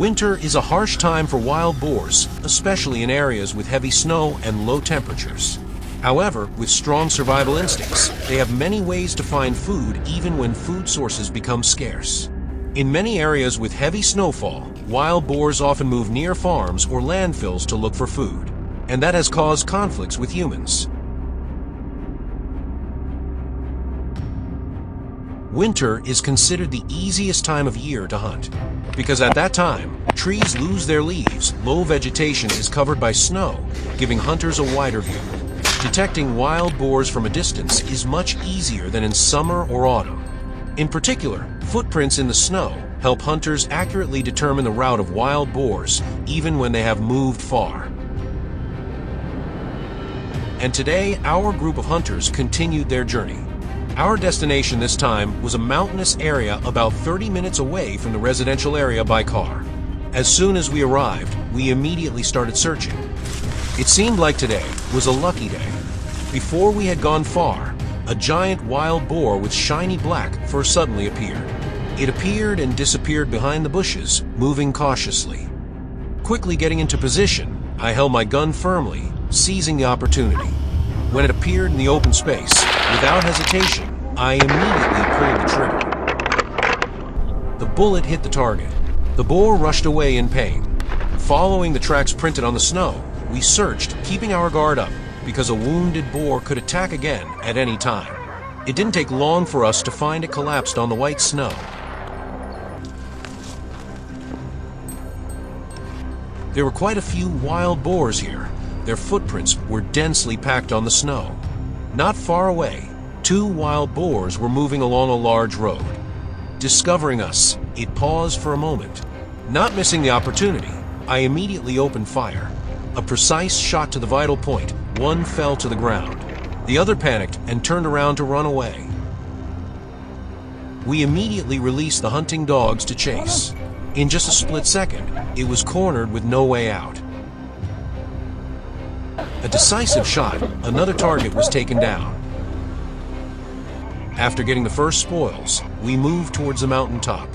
Winter is a harsh time for wild boars, especially in areas with heavy snow and low temperatures. However, with strong survival instincts, they have many ways to find food even when food sources become scarce. In many areas with heavy snowfall, wild boars often move near farms or landfills to look for food, and that has caused conflicts with humans. Winter is considered the easiest time of year to hunt, because at that time, trees lose their leaves, low vegetation is covered by snow, giving hunters a wider view. Detecting wild boars from a distance is much easier than in summer or autumn. In particular, footprints in the snow help hunters accurately determine the route of wild boars, even when they have moved far. And today, our group of hunters continued their journey. Our destination this time was a mountainous area about 30 minutes away from the residential area by car. As soon as we arrived, we immediately started searching. It seemed like today was a lucky day. Before we had gone far, a giant wild boar with shiny black fur suddenly appeared. It appeared and disappeared behind the bushes, moving cautiously. Quickly getting into position, I held my gun firmly, seizing the opportunity. When it appeared in the open space, without hesitation, I immediately pulled the trigger. The bullet hit the target. The boar rushed away in pain. Following the tracks printed on the snow, we searched, keeping our guard up, because a wounded boar could attack again at any time. It didn't take long for us to find it collapsed on the white snow. There were quite a few wild boars here. Their footprints were densely packed on the snow. Not far away, 2 wild boars were moving along a large road. Discovering us, it paused for a moment. Not missing the opportunity, I immediately opened fire. A precise shot to the vital point, one fell to the ground. The other panicked and turned around to run away. We immediately released the hunting dogs to chase. In just a split second, it was cornered with no way out. A decisive shot, another target was taken down. After getting the first spoils, we moved towards the mountaintop.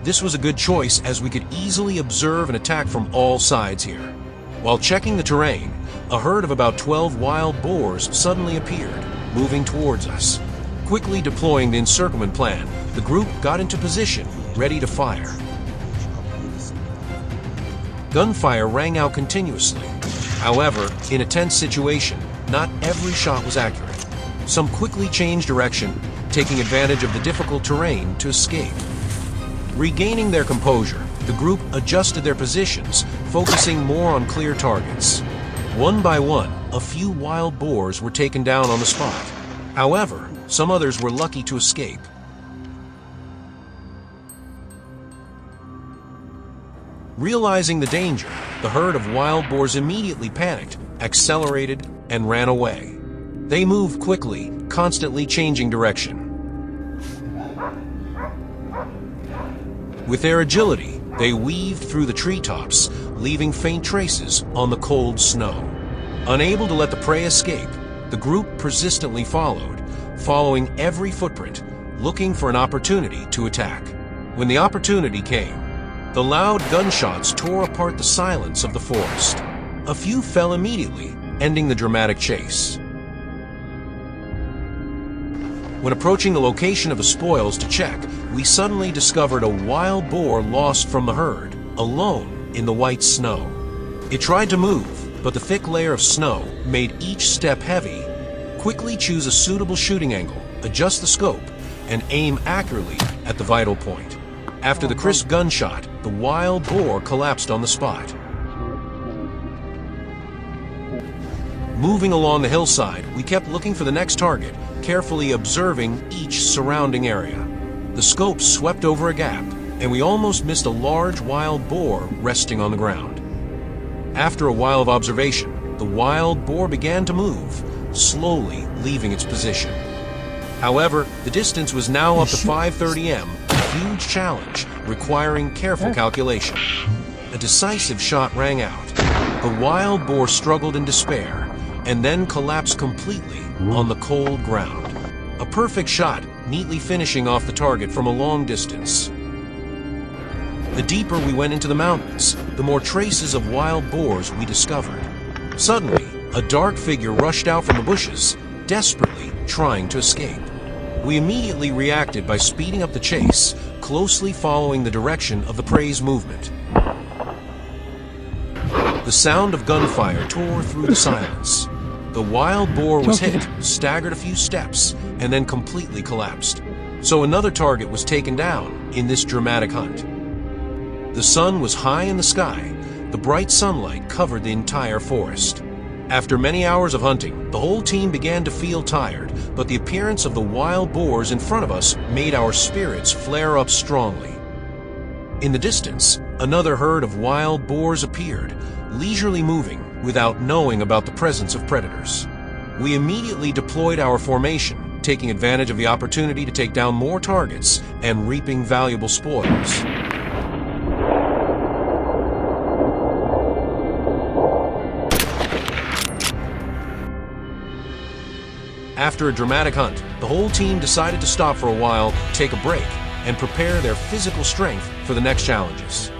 This was a good choice as we could easily observe an attack from all sides here. While checking the terrain, a herd of about 12 wild boars suddenly appeared, moving towards us. Quickly deploying the encirclement plan, the group got into position, ready to fire. Gunfire rang out continuously. However, in a tense situation, not every shot was accurate. Some quickly changed direction, taking advantage of the difficult terrain to escape. Regaining their composure, the group adjusted their positions, focusing more on clear targets. One by one, a few wild boars were taken down on the spot. However, some others were lucky to escape. Realizing the danger, the herd of wild boars immediately panicked, accelerated, and ran away. They moved quickly, constantly changing direction. With their agility, they weaved through the treetops, leaving faint traces on the cold snow. Unable to let the prey escape, the group persistently followed, following every footprint, looking for an opportunity to attack. When the opportunity came, the loud gunshots tore apart the silence of the forest. A few fell immediately, ending the dramatic chase. When approaching the location of the spoils to check, we suddenly discovered a wild boar lost from the herd, alone in the white snow. It tried to move, but the thick layer of snow made each step heavy. Quickly choose a suitable shooting angle, adjust the scope, and aim accurately at the vital point. After the crisp gunshot, the wild boar collapsed on the spot. Moving along the hillside, we kept looking for the next target, carefully observing each surrounding area. The scope swept over a gap, and we almost missed a large wild boar resting on the ground. After a while of observation, the wild boar began to move, slowly leaving its position. However, the distance was now up to 530 m, a huge challenge requiring careful calculation. A decisive shot rang out. The wild boar struggled in despair, and then collapsed completely on the cold ground. A perfect shot, neatly finishing off the target from a long distance. The deeper we went into the mountains, the more traces of wild boars we discovered. Suddenly, a dark figure rushed out from the bushes, desperately trying to escape. We immediately reacted by speeding up the chase, closely following the direction of the prey's movement. The sound of gunfire tore through the silence. The wild boar was hit, staggered a few steps, and then completely collapsed. So another target was taken down in this dramatic hunt. The sun was high in the sky. The bright sunlight covered the entire forest. After many hours of hunting, the whole team began to feel tired, but the appearance of the wild boars in front of us made our spirits flare up strongly. In the distance, another herd of wild boars appeared, leisurely moving without knowing about the presence of predators. We immediately deployed our formation, taking advantage of the opportunity to take down more targets and reaping valuable spoils. After a dramatic hunt, the whole team decided to stop for a while, take a break, and prepare their physical strength for the next challenges.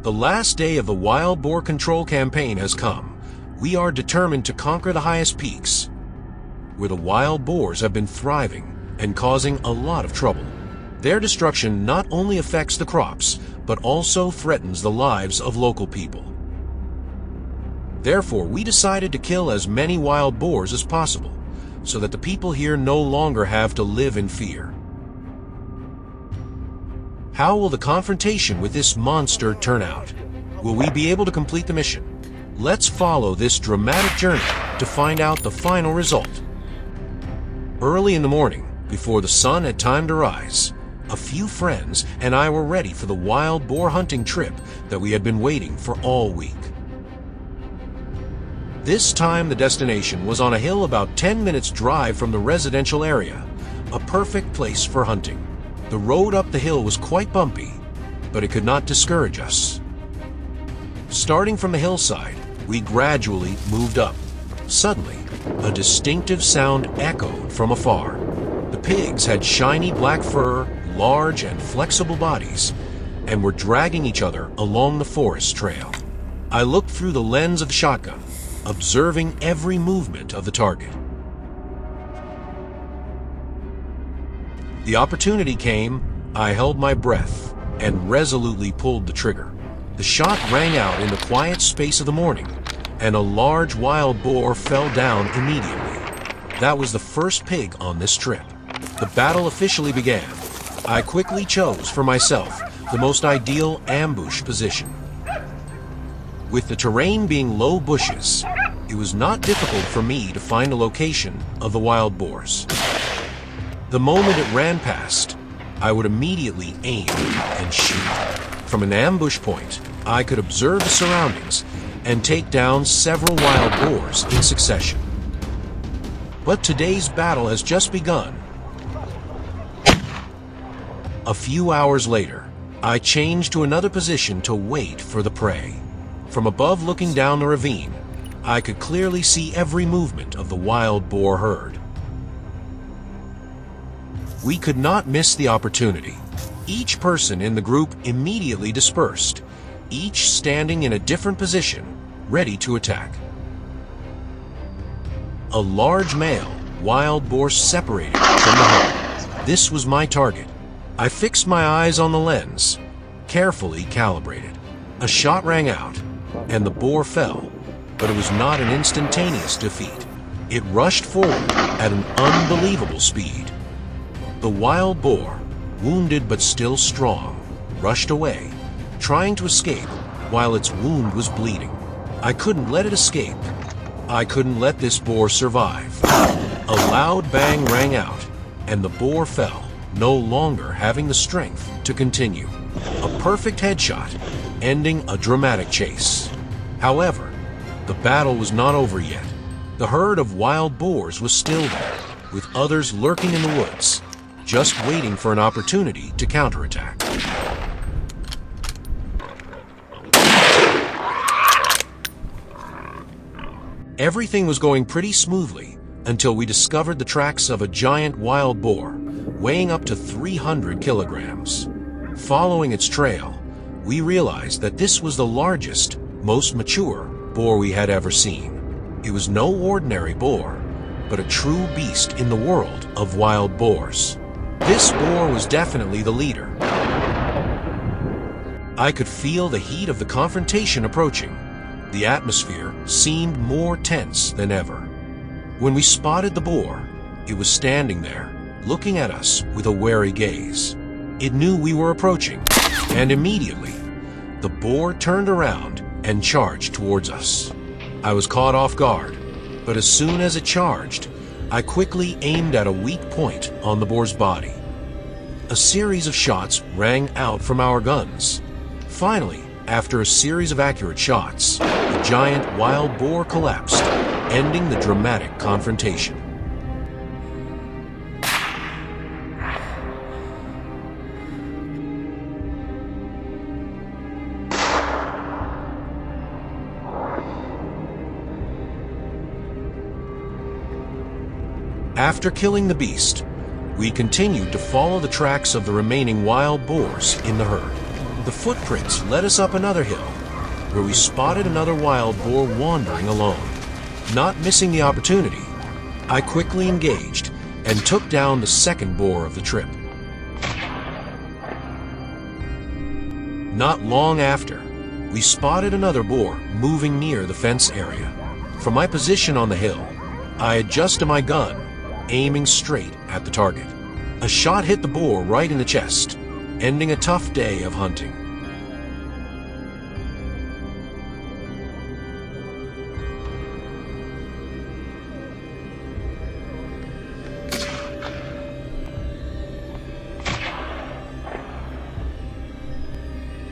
The last day of the wild boar control campaign has come. We are determined to conquer the highest peaks, where the wild boars have been thriving and causing a lot of trouble. Their destruction not only affects the crops, but also threatens the lives of local people. Therefore, we decided to kill as many wild boars as possible, so that the people here no longer have to live in fear. How will the confrontation with this monster turn out? Will we be able to complete the mission? Let's follow this dramatic journey to find out the final result. Early in the morning, before the sun had time to rise, a few friends and I were ready for the wild boar hunting trip that we had been waiting for all week. This time the destination was on a hill about 10 minutes drive from the residential area, a perfect place for hunting. The road up the hill was quite bumpy, but it could not discourage us. Starting from the hillside, we gradually moved up. Suddenly, A distinctive sound echoed from afar. The pigs had shiny black fur, large and flexible bodies, and were dragging each other along the forest trail. I looked through the lens of the shotgun, observing every movement of the target. The opportunity came, I held my breath and resolutely pulled the trigger. The shot rang out in the quiet space of the morning, and a large wild boar fell down immediately. That was the first pig on this trip. The battle officially began. I quickly chose for myself the most ideal ambush position. With the terrain being low bushes, it was not difficult for me to find a location of the wild boars. The moment it ran past, I would immediately aim and shoot. From an ambush point, I could observe the surroundings and take down several wild boars in succession. But today's battle has just begun. A few hours later, I changed to another position to wait for the prey. From above looking down the ravine, I could clearly see every movement of the wild boar herd. We could not miss the opportunity. Each person in the group immediately dispersed, each standing in a different position, ready to attack. A large male wild boar separated from the herd. This was my target. I fixed my eyes on the lens, carefully calibrated. A shot rang out, and the boar fell, but it was not an instantaneous defeat. It rushed forward at an unbelievable speed. The wild boar, wounded but still strong, rushed away, trying to escape while its wound was bleeding. I couldn't let it escape. I couldn't let this boar survive. A loud bang rang out, and the boar fell, no longer having the strength to continue. A perfect headshot, ending a dramatic chase. However, the battle was not over yet. The herd of wild boars was still there, with others lurking in the woods, just waiting for an opportunity to counterattack. Everything was going pretty smoothly until we discovered the tracks of a giant wild boar, weighing up to 300 kilograms. Following its trail, we realized that this was the largest, most mature boar we had ever seen. It was no ordinary boar, but a true beast in the world of wild boars. This boar was definitely the leader. I could feel the heat of the confrontation approaching. The atmosphere seemed more tense than ever. When we spotted the boar, it was standing there, looking at us with a wary gaze. It knew we were approaching, and immediately, the boar turned around and charged towards us. I was caught off guard, but as soon as it charged, I quickly aimed at a weak point on the boar's body. A series of shots rang out from our guns. Finally, after a series of accurate shots, the giant wild boar collapsed, ending the dramatic confrontation. After killing the beast, we continued to follow the tracks of the remaining wild boars in the herd. The footprints led us up another hill, where we spotted another wild boar wandering alone. Not missing the opportunity, I quickly engaged and took down the second boar of the trip. Not long after, we spotted another boar moving near the fence area. From my position on the hill, I adjusted my gun, aiming straight at the target. A shot hit the boar right in the chest, ending a tough day of hunting.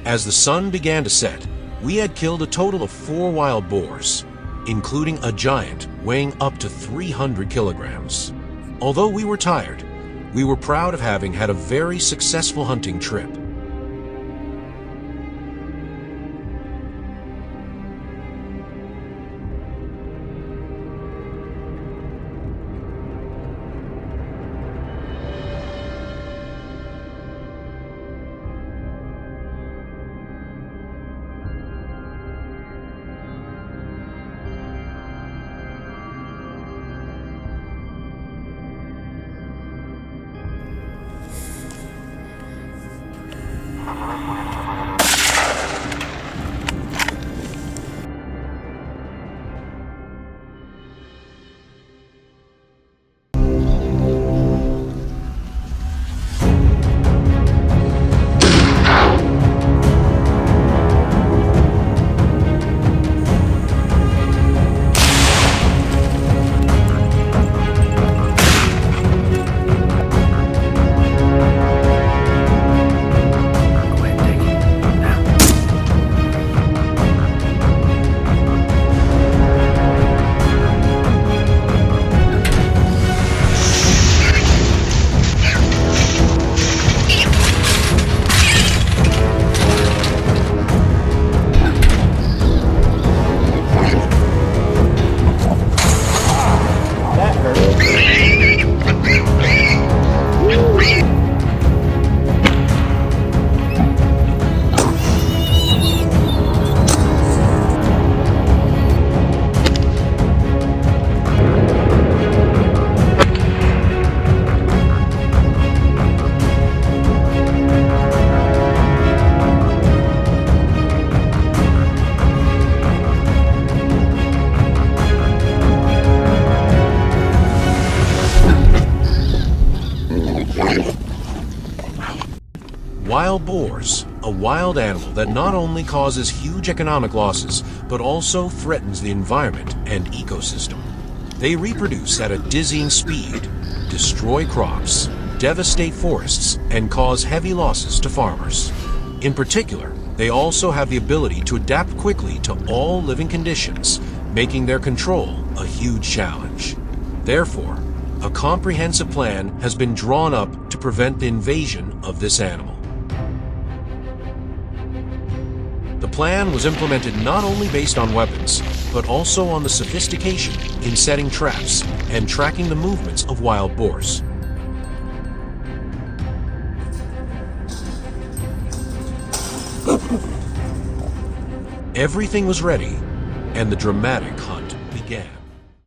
As the sun began to set, we had killed a total of 4 wild boars, including a giant weighing up to 300 kilograms. Although we were tired, we were proud of having had a very successful hunting trip. Boars, a wild animal that not only causes huge economic losses, but also threatens the environment and ecosystem. They reproduce at a dizzying speed, destroy crops, devastate forests, and cause heavy losses to farmers. In particular, they also have the ability to adapt quickly to all living conditions, making their control a huge challenge. Therefore, a comprehensive plan has been drawn up to prevent the invasion of this animal. The plan was implemented not only based on weapons, but also on the sophistication in setting traps and tracking the movements of wild boars. Everything was ready, and the dramatic hunt began.